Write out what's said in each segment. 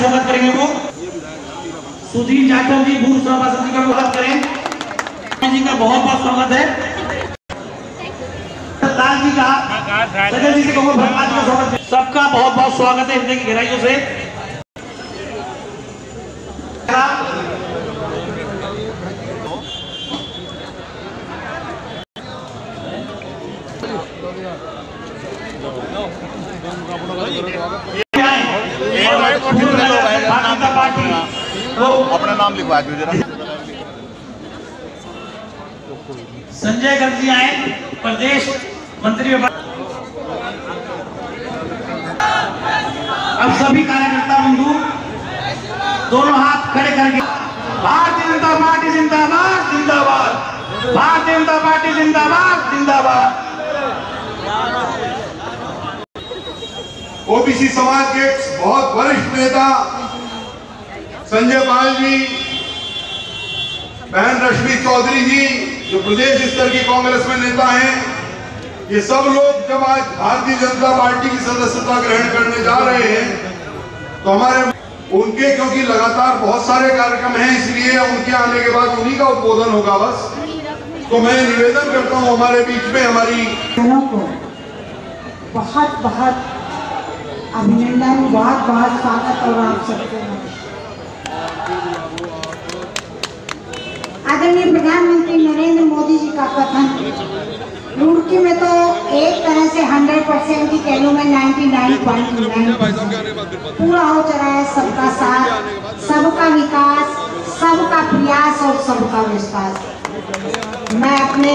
स्वागत करेंगे वो सुधीर जाटव जी पूर्व सभापति का स्वागत करें जी का बहुत बहुत स्वागत है। लाल जी का सजल जी से कहूँगा भगवान का स्वागत है। सबका बहुत बहुत स्वागत है हृदय की गहराइयों से। अपना नाम लिखवा दो जरा। संजय गर्ग जी आए प्रदेश मंत्री। अब सभी कार्यकर्ता बंधु दोनों हाथ खड़े करके भारतीय जनता पार्टी जिंदाबाद जिंदाबाद, भारतीय जनता पार्टी जिंदाबाद जिंदाबाद। ओबीसी समाज के बहुत वरिष्ठ नेता संजय पाल जी, बहन रश्मि चौधरी जी जो प्रदेश स्तर की कांग्रेस में नेता हैं, ये सब लोग जब आज भारतीय जनता पार्टी की सदस्यता ग्रहण करने जा रहे हैं तो हमारे उनके क्योंकि लगातार बहुत सारे कार्यक्रम हैं इसलिए उनके आने के बाद उन्हीं का उद्बोधन होगा बस। तो मैं निवेदन करता हूं हमारे बीच में हमारी को बहुत बहुत अभिनंदन, बहुत बहुत स्वागत और आप सबको आदरणीय प्रधानमंत्री नरेंद्र मोदी जी का कथन रुड़की में तो एक तरह से 100% की कह लूँ मैं 99.9% पूरा हो चला है। सबका साथ, सबका विकास, सबका प्रयास और सबका विश्वास। मैं अपने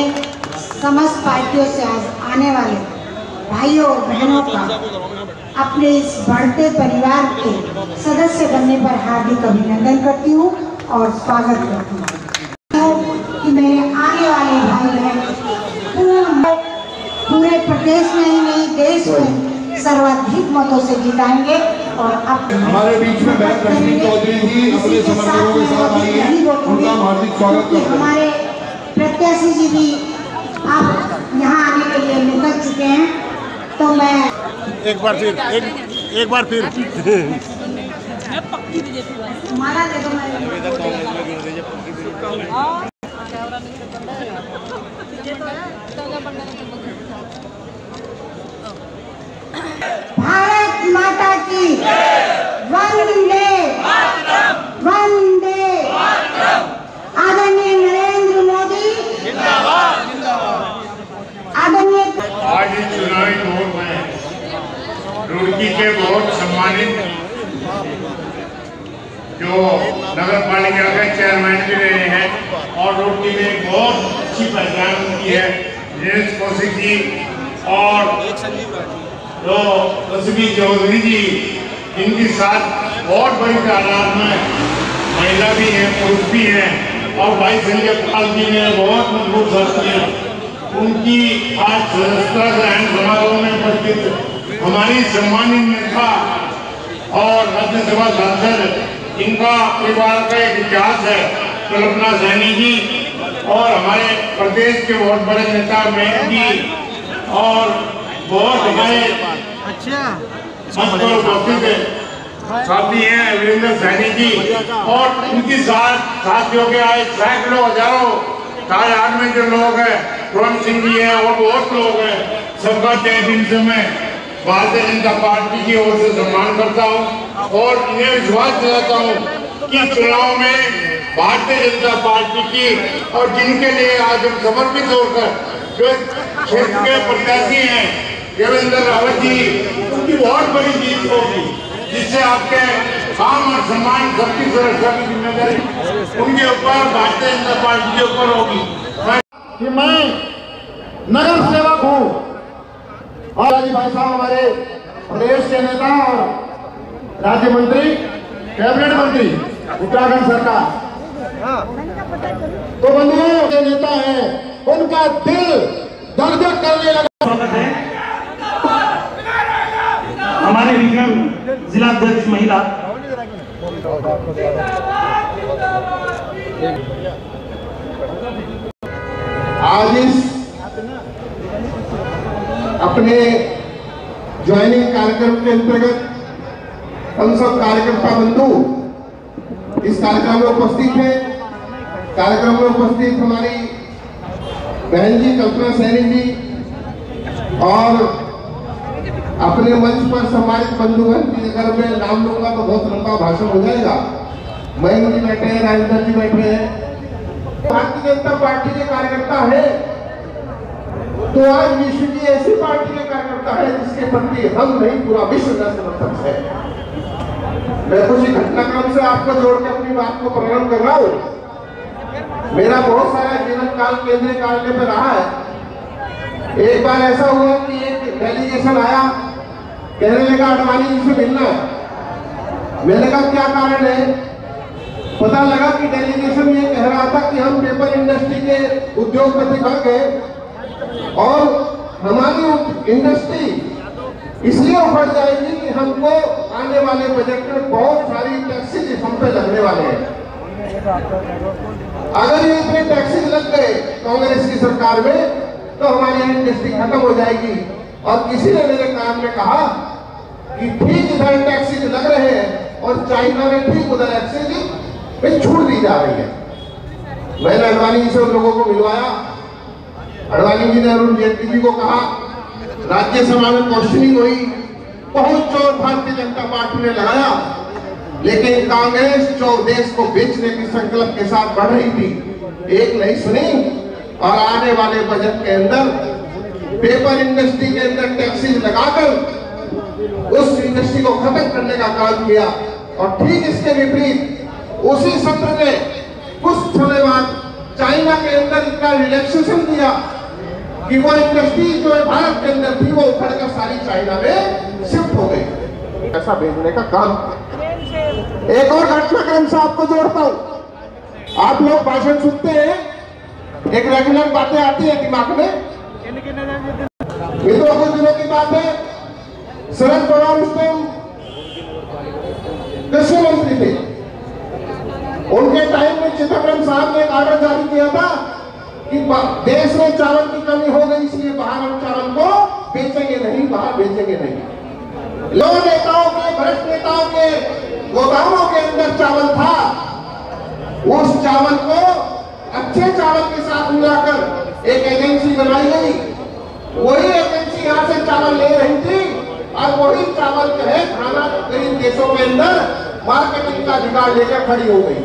समस्त पार्टियों से आज आने वाले भाइयों और बहनों का अपने इस बढ़ते परिवार के सदस्य बनने पर हार्दिक अभिनंदन करती हूँ और स्वागत करती हूँ कि मेरे आने वाले भाई हैं पूरे प्रदेश में ही नहीं देश में सर्वाधिक मतों से जिताएंगे। और अब हमारे बीच में बहन रश्मि चौधरी जी अपने समर्थकों के साथ आई हैं, उनका हार्दिक स्वागत करते हैं। हमारे प्रत्याशी जी भी आप यहाँ आने के लिए निकल चुके हैं तो मैं एक बार फिर माला दे दो। भारत माता की वंदे वंदे। आदरणीय नरेंद्र मोदी आदरणीय। आज इस चुनावी दौर में रुड़की के बहुत सम्मानित जो नगर पालिका के चेयरमैन भी रहे हैं और रुड़की में बहुत अच्छी पहचान की है दिनेश कौशिक जी और जो रश्मि चौधरी जी, इनके साथ बहुत बड़ी तादाद में महिला भी हैं, पुरुष भी हैं और भाई संजय पाल जी ने बहुत मजबूत साथ किया। उनकी आज सदस्यता ग्रहण समारोह में उपस्थित हमारी सम्मानित नेता और राज्यसभा सांसद, इनका परिवार का एक इतिहास है, कल्पना सैनी जी और हमारे प्रदेश के बहुत बड़े नेता मेन जी और बहुत हमारे साथी हैं वीरेंद्र सैनी जी और उनके साथियों के आए सैकड़ों हजारों तादाद में जो लोग हैं, पूरन सिंह जी हैं और बहुत लोग हैं। सबका तहे दिल से मैं भारतीय जनता पार्टी की ओर से सम्मान करता हूं और इन्हें विश्वास दिलाता हूं कि चुनाव में भारतीय जनता पार्टी की और जिनके लिए आज हम समर्पित होकर जो क्षेत्र के प्रत्याशी हैं देवेंद्र रावत जी, उनकी बहुत बड़ी जीत होगी जिससे आपके काम और सम्मान सबकी सुरक्षा की जिम्मेदारी उनके ऊपर भारतीय जनता पार्टी के ऊपर होगी। कि मैं नगर सेवक हूँ और भाई साहब हमारे प्रदेश के नेता और राज्य मंत्री, कैबिनेट मंत्री उत्तराखंड सरकार, तो बंधुओं के नेता हैं, उनका दिल धक-धक करने लगा। हमारे रीजनल जिला अध्यक्ष महिला आज इस अपने ज्वाइनिंग कार्यक्रम के अंतर्गत हम सब कार्यकर्ता बंधु इस कार्यक्रम में उपस्थित हैं। कार्यक्रम में उपस्थित हमारी बहन जी कल्पना सैनी जी और अपने मंच पर सम्मानित बंधुगण की अगर मैं नाम लूंगा तो बहुत लंबा भाषण हो जाएगा। मयंक जी बैठे हैं, राजेंद्र जी बैठे हैं। भारतीय जनता पार्टी के कार्यकर्ता है तो आज विश्व की ऐसी पार्टी के कार्यकर्ता है जिसके प्रति हम नहीं पूरा विश्व का समर्थक है। मैं कुछ घटनाक्रम से आपको जोड़ के अपनी बात को प्रारंभ कर रहा हूँ। मेरा बहुत सारा जीवन काल केंद्रीय कार्यालय में रहा है। एक बार ऐसा हुआ कि एक डेलीगेशन आया, कहने लगा अडवाणी जी से मिलना है। मैंने कहा क्या कारण है? पता लगा कि डेलीगेशन ये कह रहा था कि हम पेपर इंडस्ट्री के उद्योगपति बन गए और हमारी इंडस्ट्री इसलिए उभर जाएगी कि हमको आने वाले बजट में बहुत सारी टैक्सेस हम पे लगने वाले हैं। अगर ये इतने टैक्सेस लग गए कांग्रेस की सरकार में तो हमारी इंडस्ट्री खत्म हो जाएगी। और किसी ने मेरे कान में कहा कि ठीक इधर टैक्सेस लग रहे हैं और चाइना में ठीक उधर एक्सेस में छूट दी जा रही है। मैंने अडवाणी जी से उन लोगों को मिलवाया। अडवाणी जी ने अरुण जेटली जी को कहा, राज्यसभा में क्वेश्चनिंग हुई, बहुत जोर भारतीय जनता पार्टी ने लगाया, लेकिन कांग्रेस जो देश को बेचने की संकल्प के साथ बढ़ रही थी, एक नहीं सुनी और आने वाले बजट के अंदर पेपर इंडस्ट्री के अंदर टैक्सेस लगाकर उस इंडस्ट्री को खत्म करने का काम किया। और ठीक इसके विपरीत उसी सत्र में कुछ समय बाद चाइना के अंदर इतना रिलैक्सेशन दिया कि वो इंडस्ट्री जो भारत के अंदर थी वो उखड़कर सारी चाइना में शिफ्ट हो गई। ऐसा भेजने का काम। एक और घटनाक्रम से आपको जोड़ता हूं। आप लोग भाषण सुनते हैं, एक रेगुलर बातें आती है दिमाग में। मित्रों, कुछ दिनों की बात है, शरद पवार उस टाइम कृषि मंत्री थे। उनके टाइम में चिदम्बरम साहब ने एक ऑर्डर जारी किया था कि देश में चावल की कमी हो गई, इसलिए बाहर हम चावल को बेचेंगे नहीं, बाहर बेचेंगे नहीं। लोग नेताओं के, भ्रष्ट नेताओं के गोदामों के अंदर चावल था। उस चावल को अच्छे चावल के साथ मिलाकर एक एजेंसी बनाई गई। वही एजेंसी यहाँ से चावल ले रही थी और वही चावल जो है खाना गरीब देशों के अंदर मार्केटिंग का जुगाड़ लेकर खड़ी हो गई।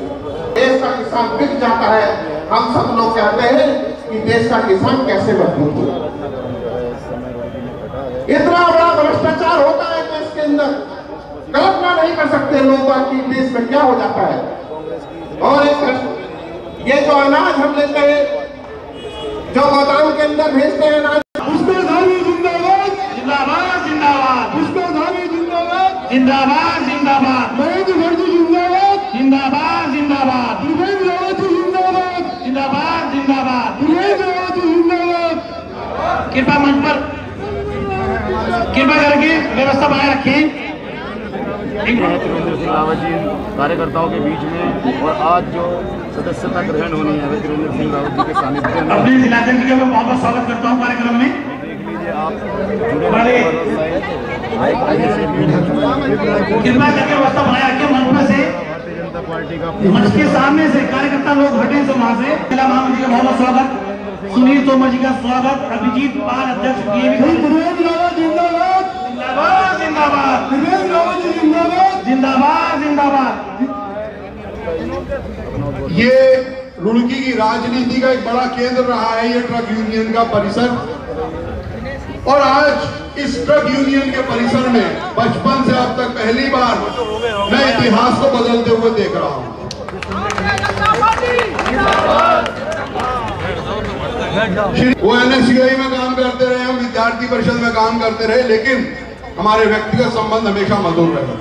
देश का किसान बिक जाता है। हम सब लोग कहते हैं कि देश का किसान कैसे मजबूत हो। इतना बड़ा भ्रष्टाचार होता है देश के अंदर, कल्पना नहीं कर सकते लोग कि देश में क्या हो जाता है। और एक ये जो अनाज हम लेते हैं, जो गोदाम के अंदर भेजते हैं अनाज, पुष्करधामी जिंदाबाद, जिंदाबाद जिंदाबाद, पुष्करधामी जिंदाबाद, जिंदाबाद जिंदाबाद, महेंद्र भट्टी जिंदाबाद, जिंदाबाद जिंदाबाद, त्रिवेंद्र रावत जिंदाबाद, जिंदाबाद जिंदाबाद, त्रिवेंद्र रावत जिंदाबाद। कृपा मंच पर कृपा करके व्यवस्था बनाए रखें। त्रिवेंद्र सिंह रावत जी कार्यकर्ताओं के बीच में और आज जो सदस्यता ग्रहण होनी है त्रिवेंद्र सिंह रावत जी के सानिध्य में अपने जिलाध्यक्ष का मैं बहुत बहुत स्वागत करता हूँ कार्यक्रम में। देख लीजिए आप कृपा करके व्यवस्था बनाए रखें। मंच से भारतीय जनता पार्टी का मंच के सामने से कार्यकर्ता लोग हटे से वहाँ से। जिला महामंत्री का बहुत बहुत स्वागत, सुनील तोमर जी का स्वागत, अभिजीत पाल अध्यक्ष जिंदाबाद, जिंदाबाद जिंदाबाद, जिंदाबाद जिंदाबाद। ये रुड़की की राजनीति का एक बड़ा केंद्र रहा है ये ट्रक यूनियन का परिसर। और आज इस ट्रक यूनियन के परिसर में बचपन से अब तक पहली बार मैं इतिहास को बदलते हुए देख रहा हूं। वो एनएसयूआई में काम करते रहे, हम विद्यार्थी परिषद में काम करते रहे, लेकिन हमारे व्यक्तिगत संबंध हमेशा मधुर रहे।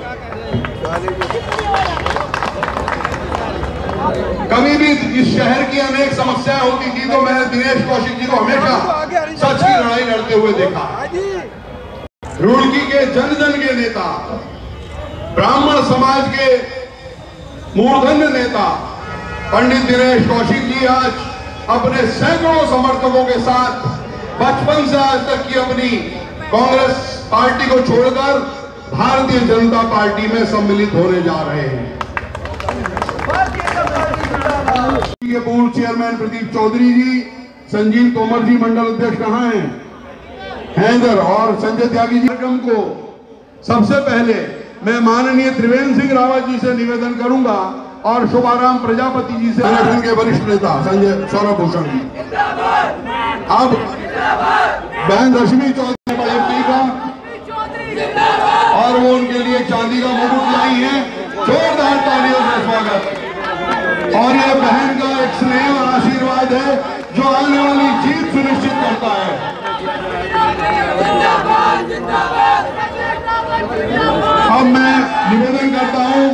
कभी भी इस शहर की अनेक समस्याएं होती थी तो मैंने दिनेश कौशिक जी को हमेशा सच की लड़ाई लड़ते हुए देखा। रुड़की के जन जन के नेता, ब्राह्मण समाज के मूर्धन्य नेता पंडित दिनेश कौशिक जी आज अपने सैकड़ों समर्थकों के साथ बचपन से आज तक की अपनी कांग्रेस पार्टी को छोड़कर भारतीय जनता पार्टी में सम्मिलित होने जा रहे हैं। के पूर्व चेयरमैन प्रदीप चौधरी जी, संजीव तोमर जी मंडल अध्यक्ष कहाँ हैं, हैदर और संजय त्यागी जी। कार्यक्रम को सबसे पहले मैं माननीय त्रिवेंद्र सिंह रावत जी से निवेदन करूंगा और शुभाराम प्रजापति जी से, संगठन के वरिष्ठ नेता संजय सौरभ भूषण जी। अब बहन रश्मि चौधरी का और वो उनके लिए चांदी का मुकुट लाई है, जोरदार तालियों से स्वागत। और ये बहन का एक स्नेह और आशीर्वाद है जो आने वाली जीत सुनिश्चित करता है। अब मैं निवेदन करता हूँ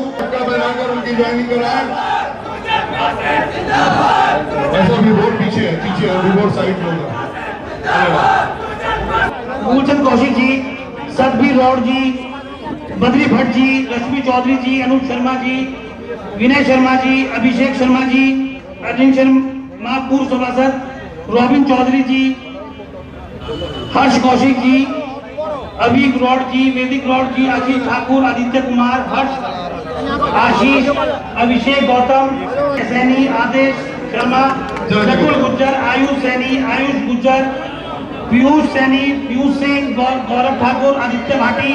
बनाकर उनकी ज्वाइनिंग कराएं। ऐसा रिपोर्ट पीछे रिपोर्ट साइड होगा। मूलचंद कौशिक जी, सतबीर रौड़ जी, बद्री भट्ट जी, रश्मि चौधरी जी, अनूप शर्मा जी, विनय शर्मा जी, अभिषेक शर्मा जी, अर्जुन शर्मा पूर्व सभासद, रॉबिन चौधरी जी, हर्ष कौशिक जी, अभिक रौड़ जी, वेदिक रौड़ जी, आशीष ठाकुर, आदित्य कुमार, हर्ष आशीष, अभिषेक गौतम सैनी, आदेश शर्मा, नकुल गुज्जर, आयुष सैनी, आयुष गुज्जर, पीयूष सैनी, पीयूष सिंह, गौरव ठाकुर, आदित्य भाटी,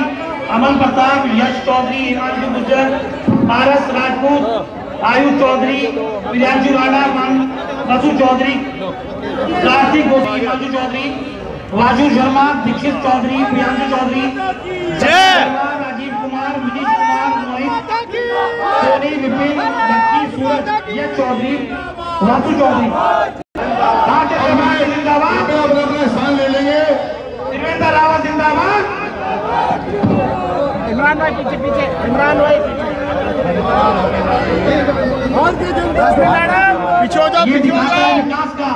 अमन प्रताप, यश चौधरी, हिमांशु गुज्जर, पारस राजपूत, आयुष चौधरी, प्रियांशु राणा, मसू चौधरी, कार्तिक गोपी, हिमांशु चौधरी, राजू शर्मा, दीक्षित चौधरी, प्रियांशु चौधरी, राजीव कुमार, विनीत कुमार, मोहित, सोनी, विपिन, लक्की, सूरज, यश चौधरी, राजू चौधरी। जिंदाबाद, अपने स्थान ले लेंगे। त्रिवेंद्र रावत जिंदाबाद। इमरान भाई पीछे पीछे, इमरान भाई पीछे हो जाओ, ये विकास का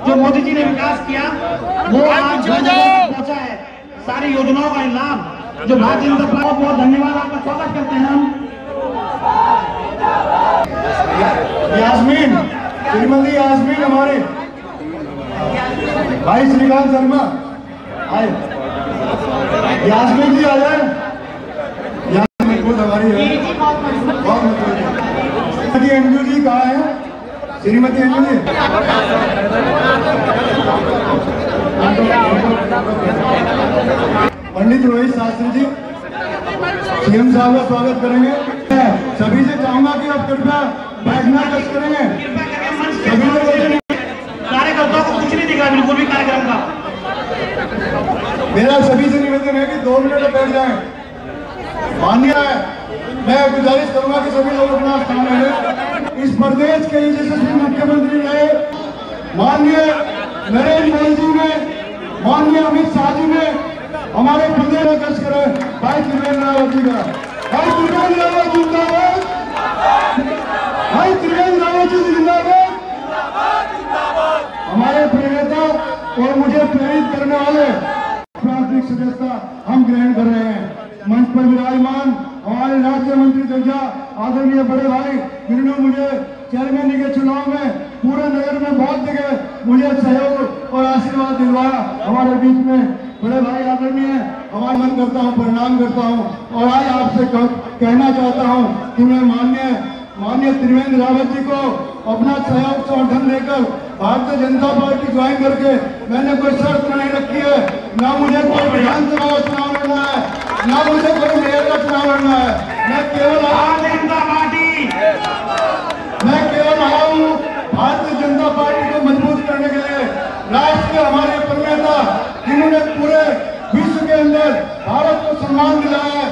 जो मोदी जी ने विकास किया वो आज पहुंचा है। सारी योजनाओं का लाभ जो भारतीय जनता पार्टी, बहुत बहुत धन्यवाद, आपका स्वागत करते हैं हम। यास्मीन, श्रीमती यास्मीन हमारे भाई श्रीकांत शर्मा आए, यास्मीन जी आ जाए। यास्मीन खुद हमारी है। श्रीमती अंजू जी कहाँ है? श्रीमती अंजू जी, पंडित रोहित शास्त्री जी सीएम साहब का स्वागत करेंगे। सभी से चाहूंगा कि आप कृपया बैठना कष्ट करेंगे। सभी लोग कार्यकर्ताओं को कुछ नहीं दिख रहा बिल्कुल भी कार्यक्रम का। मेरा सभी से निवेदन है कि 2 मिनट बैठ जाएं। मान्य है, मैं गुजारिश करूंगा कि सभी लोग अपना स्थान लें। इस प्रदेश के यशस्वी मुख्यमंत्री रहे माननीय नरेंद्र मोदी जी ने, माननीय अमित शाह जी ने हमारे प्रदेश में कष्ट करें। भाई त्रिवेंद्र रावत जी का, भाई त्रिवेंद्र रावत जिंदाबाद, भाई त्रिवेंद्र रावत जी जिंदाबाद। हमारे प्रेरता और मुझे प्रेरित करने वाले प्राथमिक सदस्यता हम ग्रहण कर रहे हैं। मंच पर विराजमान हमारे राज्य मंत्री दर्जा आदरणीय बड़े भाई, जिन्होंने मुझे चेयरमैन के चुनाव में पूरे नगर में बहुत जगह मुझे सहयोग और आशीर्वाद दिलवाया। हमारे बीच में बड़े भाई आदरणीय, हमारा मन करता हूँ, प्रणाम करता हूँ और आज आपसे कहना चाहता हूँ कि मैं माननीय त्रिवेंद्र रावत जी को अपना सहयोग समर्थन देकर भारतीय जनता पार्टी ज्वाइन करके मैंने कोई शर्त नहीं रखी है। ना मुझे कोई विधानसभा का चुनाव लड़ना है, ना मुझे कोई मेयर का चुनाव लड़ना है। मैं केवल आया हूँ भारतीय जनता पार्टी को मजबूत करने के लिए। राष्ट्र के हमारे प्रणेता जिन्होंने पूरे विश्व के अंदर भारत को सम्मान दिलाया है,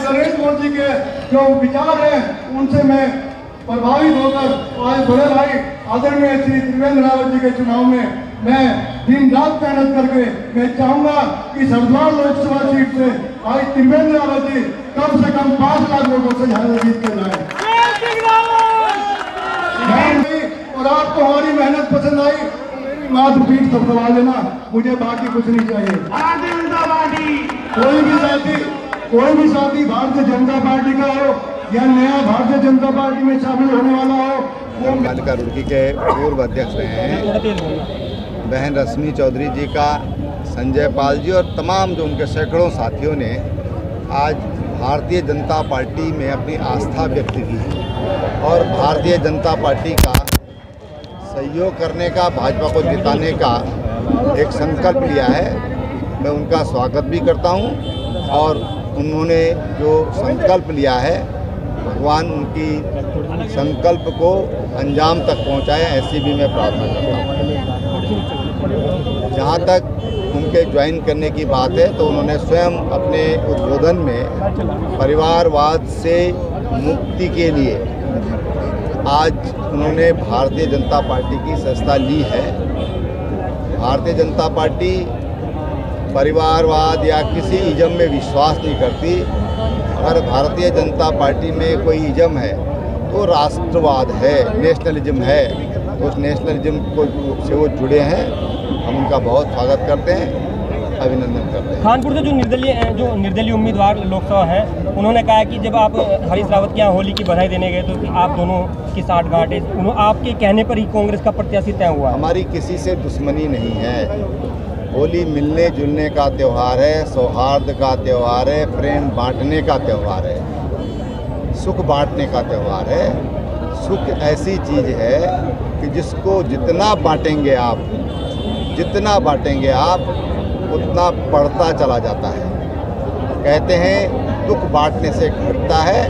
नरेंद्र मोदी के जो विचार है उनसे मैं प्रभावित होकर आज बड़े भाई आदरणीय श्री त्रिवेंद्र रावत जी के चुनाव में मैं दिन रात मेहनत करके मैं चाहूंगा कि हरिद्वार लोकसभा सीट से आज त्रिवेंद्र रावत जी कम से कम 5 लाख लोगों से ज्यादा जीत कर जाए। और आपको हमारी मेहनत पसंद आई, माथ पीठ सब दबा लेना, मुझे बाकी कुछ नहीं चाहिए। भारतीय जनता पार्टी, कोई भी साथी भारतीय जनता पार्टी का हो या नया भारतीय जनता पार्टी में शामिल होने वाला हो, पालिका रुड़की के पूर्व अध्यक्ष रहे हैं बहन रश्मि चौधरी जी का, संजय पाल जी और तमाम जो उनके सैकड़ों साथियों ने आज भारतीय जनता पार्टी में अपनी आस्था व्यक्त की है और भारतीय जनता पार्टी का सहयोग करने का, भाजपा को जिताने का एक संकल्प लिया है। मैं उनका स्वागत भी करता हूं और उन्होंने जो संकल्प लिया है, भगवान उनकी संकल्प को अंजाम तक पहुंचाए, ऐसी भी मैं प्रार्थना करता हूं। जहां तक उनके ज्वाइन करने की बात है तो उन्होंने स्वयं अपने उद्बोधन में परिवारवाद से मुक्ति के लिए आज उन्होंने भारतीय जनता पार्टी की सदस्यता ली है। भारतीय जनता पार्टी परिवारवाद या किसी इज़म में विश्वास नहीं करती। अगर भारतीय जनता पार्टी में कोई इज़म है तो राष्ट्रवाद है, नेशनलिज्म है। तो उस नेशनलिज्म को से वो जुड़े हैं, हम उनका बहुत स्वागत करते हैं, अभिनंदन करते हैं। कानपुर से जो निर्दलीय उम्मीदवार लोकसभा है, उन्होंने कहा कि जब आप हरीश रावत के यहाँ होली की बधाई देने गए तो कि आप दोनों की साठगांठ है, आपके कहने पर ही कांग्रेस का प्रत्याशी तय हुआ। हमारी किसी से दुश्मनी नहीं है। होली मिलने जुलने का त्यौहार है, सौहार्द का त्यौहार है, प्रेम बांटने का त्यौहार है, सुख बांटने का त्यौहार है। सुख ऐसी चीज़ है कि जिसको जितना बांटेंगे आप उतना बढ़ता चला जाता है। कहते हैं दुख बांटने से घटता है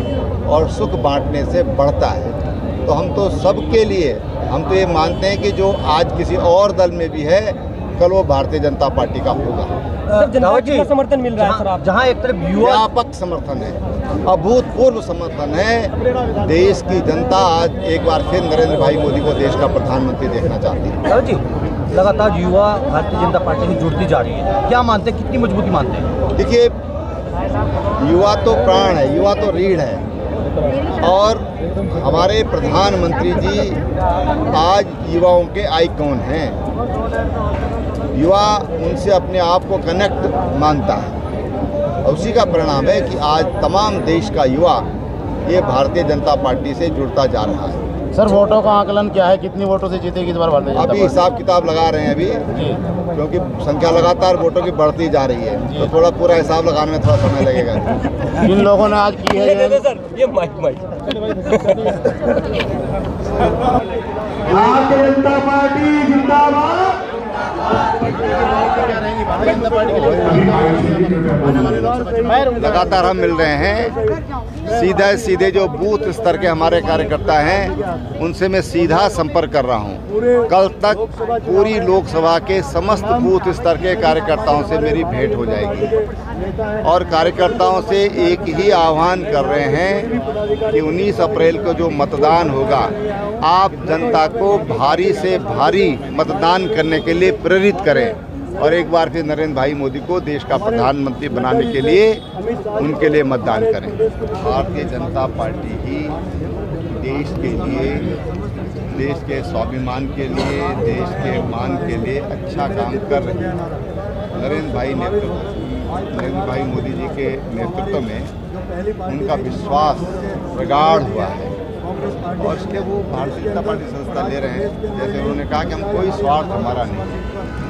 और सुख बांटने से बढ़ता है। तो हम तो सबके लिए, हम तो ये मानते हैं कि जो आज किसी और दल में भी है, कल वो भारतीय जनता पार्टी का होगा। का समर्थन मिल रहा है सर, आप जहां एक तरफ व्यापक समर्थन है, अभूतपूर्व समर्थन है। देश की जनता आज एक बार फिर नरेंद्र भाई मोदी को देश का प्रधानमंत्री देखना चाहती है। जी, लगातार युवा भारतीय जनता पार्टी से जुड़ती जा रही है, क्या मानते हैं, कितनी मजबूती मानते हैं? देखिए, युवा तो प्राण है, युवा तो रीढ़ है और हमारे प्रधानमंत्री जी आज युवाओं के आइकॉन हैं। युवा उनसे अपने आप को कनेक्ट मानता है और उसी का परिणाम है कि आज तमाम देश का युवा ये भारतीय जनता पार्टी से जुड़ता जा रहा है। सर, वोटों का आकलन क्या है, कितनी वोटों से जीतेगी इस बार भारतीय जनता पार्टी? अभी हिसाब किताब लगा रहे हैं क्योंकि संख्या लगातार वोटों की बढ़ती जा रही है, तो थोड़ा पूरा हिसाब लगाने में थोड़ा समय लगेगा। जिन लोगों ने आज की है भारतीय जनता पार्टी जिंदाबाद। लगातार हम मिल रहे हैं, सीधे जो बूथ स्तर के हमारे कार्यकर्ता हैं उनसे मैं सीधा संपर्क कर रहा हूं। कल तक पूरी लोकसभा के समस्त बूथ स्तर के कार्यकर्ताओं से मेरी भेंट हो जाएगी और कार्यकर्ताओं से एक ही आह्वान कर रहे हैं कि 19 अप्रैल को जो मतदान होगा, आप जनता को भारी से भारी मतदान करने के लिए प्रेरित करें और एक बार फिर नरेंद्र भाई मोदी को देश का प्रधानमंत्री बनाने के लिए उनके लिए मतदान करें। भारतीय जनता पार्टी ही देश के लिए, देश के स्वाभिमान के लिए, देश के मान के लिए अच्छा काम कर रही है। नरेंद्र भाई मोदी जी के नेतृत्व में उनका विश्वास प्रगाढ़ हुआ है और इसलिए वो भारतीय जनता पार्टी सदस्यता ले रहे हैं। जैसे उन्होंने कहा कि हम कोई स्वार्थ हमारा नहीं है,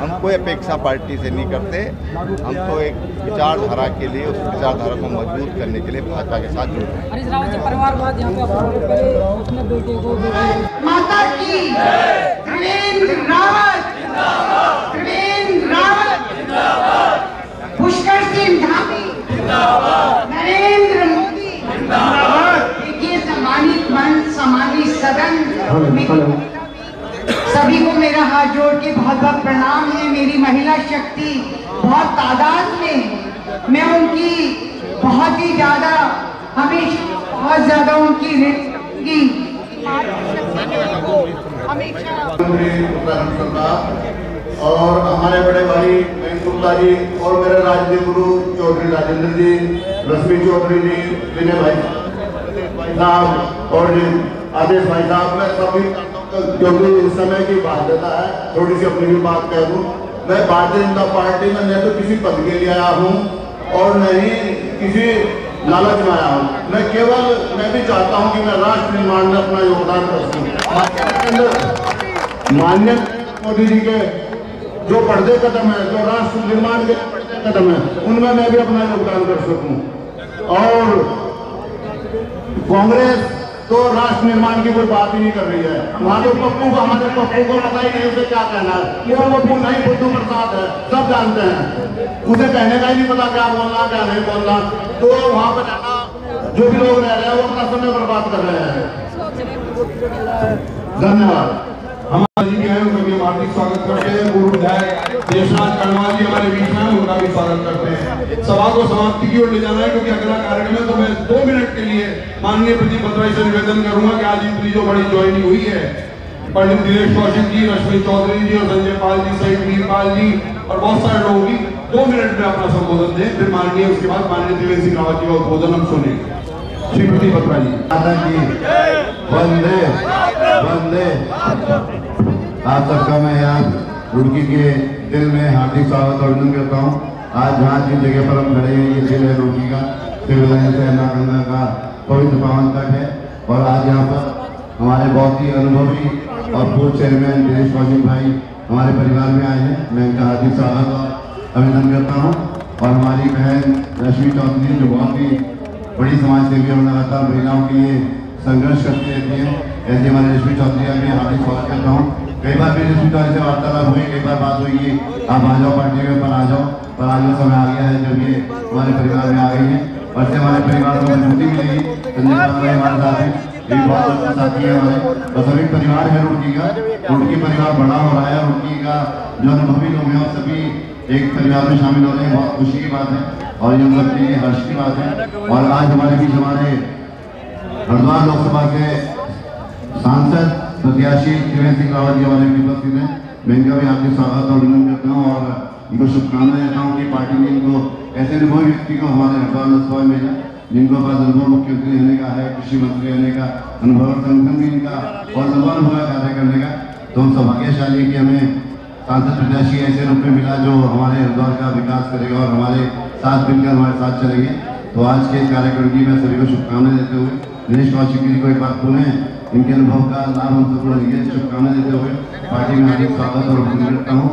हम कोई अपेक्षा पार्टी से नहीं करते, हम तो एक विचारधारा के लिए, उस विचारधारा को मजबूत करने के लिए भाजपा के साथ जुड़ रहे हैं। हरीश रावत जी परिवारवाद यहाँ पे अपने बेटे को माता की त्रिवेंद्र रावत जिंदाबाद, त्रिवेंद्र रावत जिंदाबाद, पुष्कर सिंह धामी जिंदाबाद, नरेंद्र मोदी जिंदाबाद। देखिए, सम्मानित मंच, सम्मानित सदन, सभी को मेरा हाथ जोड़ के बहुत बहुत प्रणाम है। मेरी महिला शक्ति बहुत तादाद में है, मैं उनकी बहुत ही ज़्यादा, हमेशा बहुत ज़्यादा उनकी और हमारे बड़े भाई महेंद्र गुप्ता जी और मेरे राजनीतिक गुरु चौधरी राजेंद्र जी, रश्मि चौधरी जी, विनय भाई साहब और आदेश भाई साहब, मैं सभी, क्योंकि इस समय की बाध्यता है, थोड़ी सी अपनी भी बात कह दूं। मैं भारतीय जनता पार्टी में न तो किसी पद के लिए आया हूं और न ही किसी लालच में आया हूं। मैं भी चाहता हूं कि मैं राष्ट्र निर्माण में अपना योगदान कर सकूं। माननीय मोदी जी के जो बढ़ते कदम है, जो राष्ट्र निर्माण के बढ़ते कदम है, उनमें मैं भी अपना योगदान कर सकूं। और कांग्रेस तो राष्ट्र निर्माण की कोई बात ही नहीं कर रही है। वहां तो पप्पू को, हमारे पप्पू को पता ही नहीं उसे क्या कहना है। वो पप्पू नहीं, बुद्धू प्रसाद है, सब जानते हैं। उसे कहने का ही नहीं पता क्या बोलना क्या नहीं बोलना। तो वहां पर जाना, जो भी लोग रह रहे हैं वो अपना समय बर्बाद कर रहे हैं। धन्यवाद। हमारे जी भी आए, उनका भी हार्दिक स्वागत करते हैं। पूर्व विधायक देशराज कर्णवाल जी हमारे बीच में हैं, उनका भी स्वागत करते हैं। सभा को समाप्ति की ओर ले जाना है क्योंकि अगला कार्यक्रम है। तो मैं 2 मिनट के लिए माननीय प्रदीप बत्रा से निवेदन करूंगा कि आज इतनी जो बड़ी ज्वाइनिंग हुई है, पंडित दिनेश कौशिक जी, रश्मि चौधरी जी और संजय पाल जी सहित वीरपाल जी और बहुत सारे लोगों की 2 मिनट में अपना संबोधन दें। फिर माननीय उसके बाद माननीय त्रिवेंद्र सिंह रावत जी का उद्बोधन हम सुनेंगे। श्री प्रदीप बत्रा जी। वंदे वंदे। आप सबका मैं यहाँ रुड़की के दिल में हार्दिक स्वागत और अभिनंदन करता हूँ। आज जहाँ जिस जगह पर हम खड़े हैं, ये दिल है रुड़की का, सिविल लाइन से गंगा का पवित्र पावन तट है। और आज यहाँ पर हमारे बहुत ही अनुभवी और पूर्व चेयरमैन दिनेश कौशिक भाई हमारे परिवार में आए हैं। मैं इनका हार्दिक स्वागत और अभिनंदन करता हूँ। और हमारी बहन रश्मि चौधरी जो बहुत ही बड़ी समाज सेवी और लगातार महिलाओं के लिए संघर्ष करती रहती है, ऐसे हमारे रश्मि चौधरी का भी हार्दिक स्वागत करता हूँ। कई बार मेरी रश्मि चौधरी से वार्तालाप हुई, कई बार बात हुई कि आप आ जाओ पार्टी में, पर आ जाओ, पर आज वो समय आ गया है जब ये हमारे परिवार में आ गई है। और से हमारे परिवार को मजबूती मिलेगी। संजय भाई हमारे साथ हैं, ये बहुत अच्छा साथी है हमारे। और सभी परिवार है रुड़की का, रुड़की परिवार बड़ा हो रहा है। रुड़की का जो अनुभवी लोग हैं सभी एक परिवार में शामिल हो रहे हैं, बहुत खुशी की बात है और ये हम सबके लिए हर्ष की बात है। और आज हमारे बीच हमारे हरिद्वार लोकसभा के सांसद प्रत्याशी त्रिवेंद्र सिंह रावत जी हमारे उपस्थित हैं। मैं इनका भी आपके स्वागत और अभिनंदन करता हूँ और इनको शुभकामनाएं देता हूँ कि पार्टी ने इनको ऐसे अनुभवी व्यक्ति को हमारे हरिद्वार लोकसभा में भेजा, जिनको पास अनुभव मुख्यमंत्री होने का है, कृषि मंत्री होने का अनुभव, संगठन भी इनका और लंबा अनुभव है कार्य करने का। तो हम सौभाग्यशाली कि हमें सांसद प्रत्याशी ऐसे रूप में मिला जो हमारे हरिद्वार का विकास करेगा और हमारे साथ मिलकर हमारे साथ चलेंगे। तो आज के कार्यक्रम की मैं सभी को शुभकामनाएं देते हुए दिनेश कौशिक जी को एक बार पुनः इनके अनुभव का लाभ हम सबको लेंगे, शुभकामनाएं देते हुए पार्टी में हार्दिक स्वागत और अभिनंदन करता हूँ।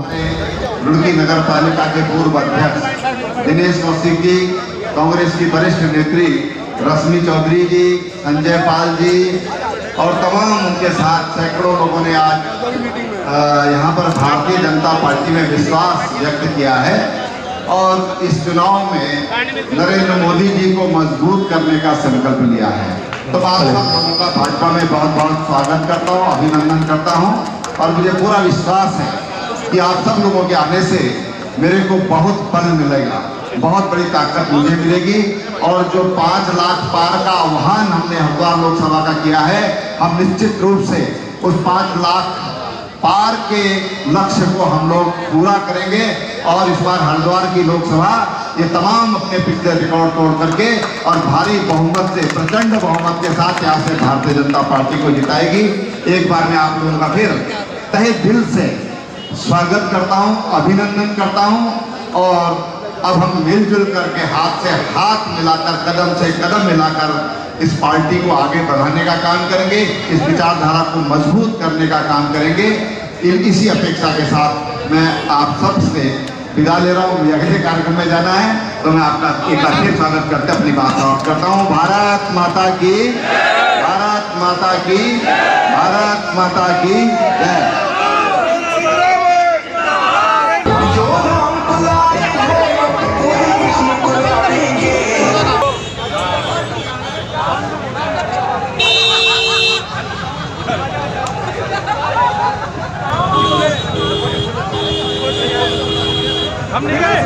रुड़की नगर पालिका के पूर्व अध्यक्ष दिनेश कौशिक जी, कांग्रेस की वरिष्ठ नेत्री रश्मि चौधरी जी, संजय पाल जी और तमाम उनके साथ सैकड़ों लोगों ने आज यहाँ पर भारतीय जनता पार्टी में विश्वास व्यक्त किया है और इस चुनाव में नरेंद्र मोदी जी को मजबूत करने का संकल्प लिया है। तो आप सब लोगों का भाजपा में बहुत बहुत स्वागत करता हूँ, अभिनंदन करता हूँ। और मुझे पूरा विश्वास है कि आप सब लोगों के आने से मेरे को बहुत बल मिलेगा, बहुत बड़ी ताकत मुझे मिलेगी। और जो 5 लाख पार का आह्वान हमने हरिद्वार लोकसभा का किया है, हम निश्चित रूप से उस 5 लाख पार के लक्ष्य को हम लोग पूरा करेंगे। और इस बार हरिद्वार की लोकसभा ये तमाम अपने पिछले रिकॉर्ड तोड़ करके और भारी बहुमत से, प्रचंड बहुमत के साथ यहाँ से भारतीय जनता पार्टी को जिताएगी। एक बार मैं आप लोगों का फिर तहे दिल से स्वागत करता हूँ, अभिनंदन करता हूँ। और अब हम मिलजुल करके हाथ से हाथ मिलाकर, कदम से कदम मिलाकर इस पार्टी को आगे बढ़ाने का काम करेंगे, इस विचारधारा को मजबूत करने का काम करेंगे। इसी अपेक्षा के साथ मैं आप सब से विदा ले रहा हूँ। मुझे अगले कार्यक्रम में जाना है, तो मैं आपका एक बार फिर स्वागत करते अपनी बात समाप्त करता हूँ। भारत माता की, भारत माता की, भारत माता की जय। हम नहीं गए।